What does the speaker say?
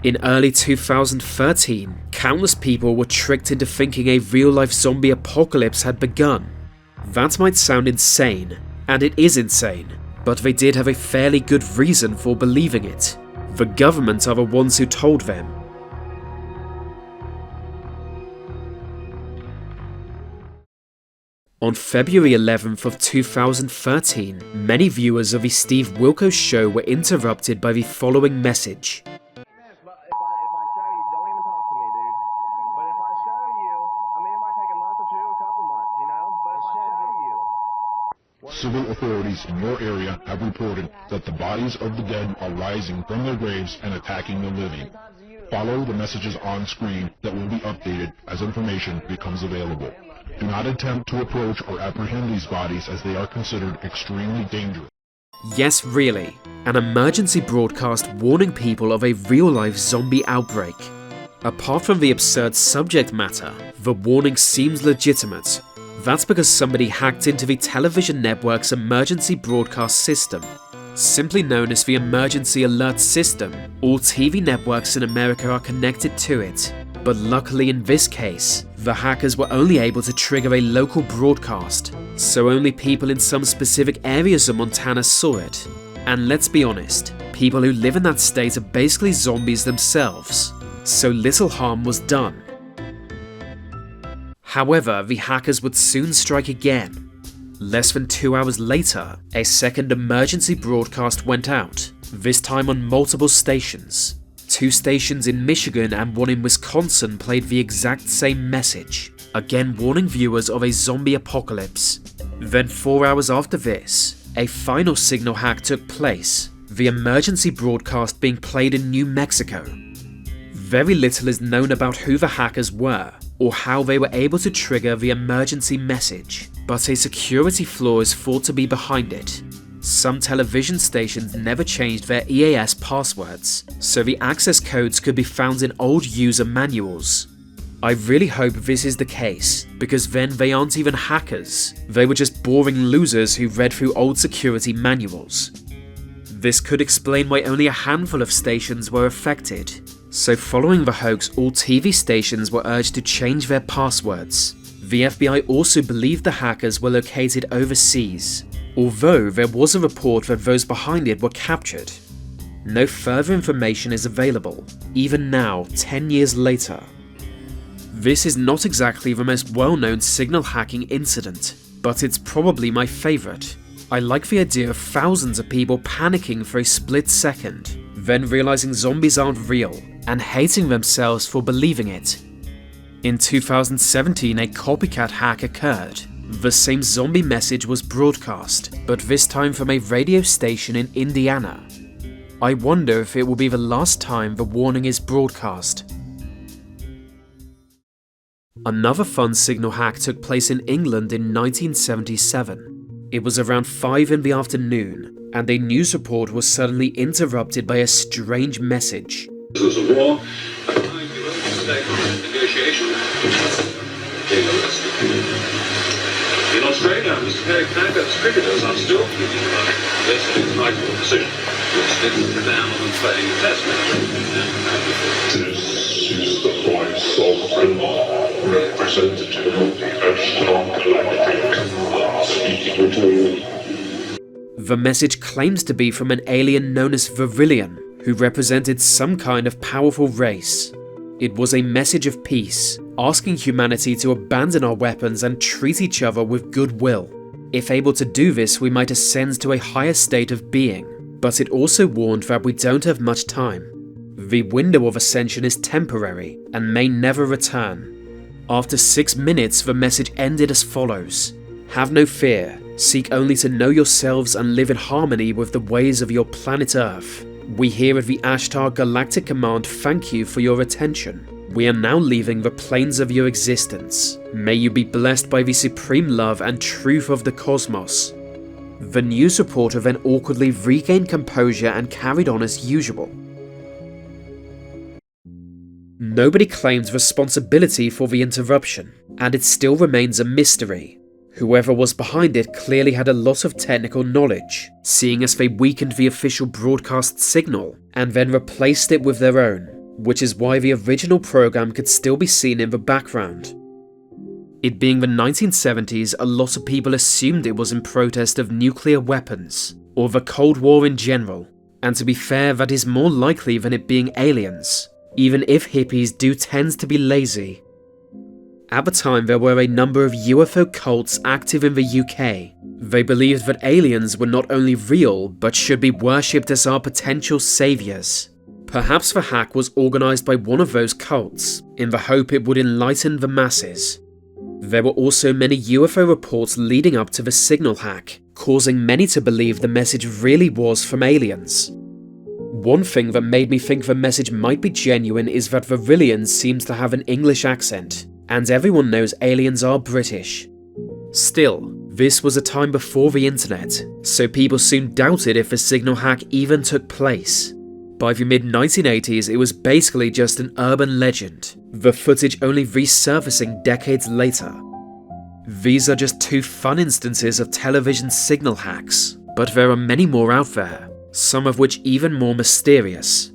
In early 2013, countless people were tricked into thinking a real-life zombie apocalypse had begun. That might sound insane, and it is insane, but they did have a fairly good reason for believing it. The government are the ones who told them. On February 11th of 2013, many viewers of the Steve Wilkos show were interrupted by the following message. Civil authorities in your area have reported that the bodies of the dead are rising from their graves and attacking the living. Follow the messages on screen that will be updated as information becomes available. Do not attempt to approach or apprehend these bodies as they are considered extremely dangerous. Yes, really. An emergency broadcast warning people of a real-life zombie outbreak. Apart from the absurd subject matter, the warning seems legitimate. That's because somebody hacked into the television network's emergency broadcast system. Simply known as the Emergency Alert System, all TV networks in America are connected to it. But luckily in this case, the hackers were only able to trigger a local broadcast, so only people in some specific areas of Montana saw it. And let's be honest, people who live in that state are basically zombies themselves, so little harm was done. However, the hackers would soon strike again. Less than 2 hours later, a second emergency broadcast went out, this time on multiple stations. 2 stations in Michigan and 1 in Wisconsin played the exact same message, again warning viewers of a zombie apocalypse. Then 4 hours after this, a final signal hack took place, the emergency broadcast being played in New Mexico. Very little is known about who the hackers were, or how they were able to trigger the emergency message, but a security flaw is thought to be behind it. Some television stations never changed their EAS passwords, so the access codes could be found in old user manuals. I really hope this is the case, because then they aren't even hackers, they were just boring losers who read through old security manuals. This could explain why only a handful of stations were affected. So following the hoax, all TV stations were urged to change their passwords. The FBI also believed the hackers were located overseas, although there was a report that those behind it were captured. No further information is available, even now, 10 years later. This is not exactly the most well-known signal hacking incident, but it's probably my favourite. I like the idea of thousands of people panicking for a split second, then realising zombies aren't real, and hating themselves for believing it. In 2017, a copycat hack occurred. The same zombie message was broadcast, but this time from a radio station in Indiana. I wonder if it will be the last time the warning is broadcast. Another fun signal hack took place in England in 1977. It was around 5 in the afternoon, and a news report was suddenly interrupted by a strange message. This is a war. Negotiation. In Australia, Mr. Perry Canberra's cricketers are still thinking about yesterday's High Court decision, which didn't ban them playing a test match. This is the voice of the representative of the Ashton Galactic speaking to you. The message claims to be from an alien known as Virillion, who represented some kind of powerful race. It was a message of peace, asking humanity to abandon our weapons and treat each other with goodwill. If able to do this, we might ascend to a higher state of being, but it also warned that we don't have much time. The window of ascension is temporary and may never return. After 6 minutes, the message ended as follows: "Have no fear, seek only to know yourselves and live in harmony with the ways of your planet Earth. We here at the Ashtar Galactic Command thank you for your attention. We are now leaving the planes of your existence. May you be blessed by the supreme love and truth of the cosmos." The news reporter then awkwardly regained composure and carried on as usual. Nobody claims responsibility for the interruption, and it still remains a mystery. Whoever was behind it clearly had a lot of technical knowledge, seeing as they weakened the official broadcast signal and then replaced it with their own. which is why the original program could still be seen in the background. It being the 1970s, a lot of people assumed it was in protest of nuclear weapons, or the Cold War in general, and to be fair, that is more likely than it being aliens, even if hippies do tend to be lazy. At the time, there were a number of UFO cults active in the UK. They believed that aliens were not only real, but should be worshipped as our potential saviors. Perhaps the hack was organised by one of those cults, in the hope it would enlighten the masses. There were also many UFO reports leading up to the signal hack, causing many to believe the message really was from aliens. One thing that made me think the message might be genuine is that the Rillians seems to have an English accent, and everyone knows aliens are British. Still, this was a time before the internet, so people soon doubted if the signal hack even took place. By the mid-1980s, it was basically just an urban legend, the footage only resurfacing decades later. These are just two fun instances of television signal hacks, but there are many more out there, some of which even more mysterious.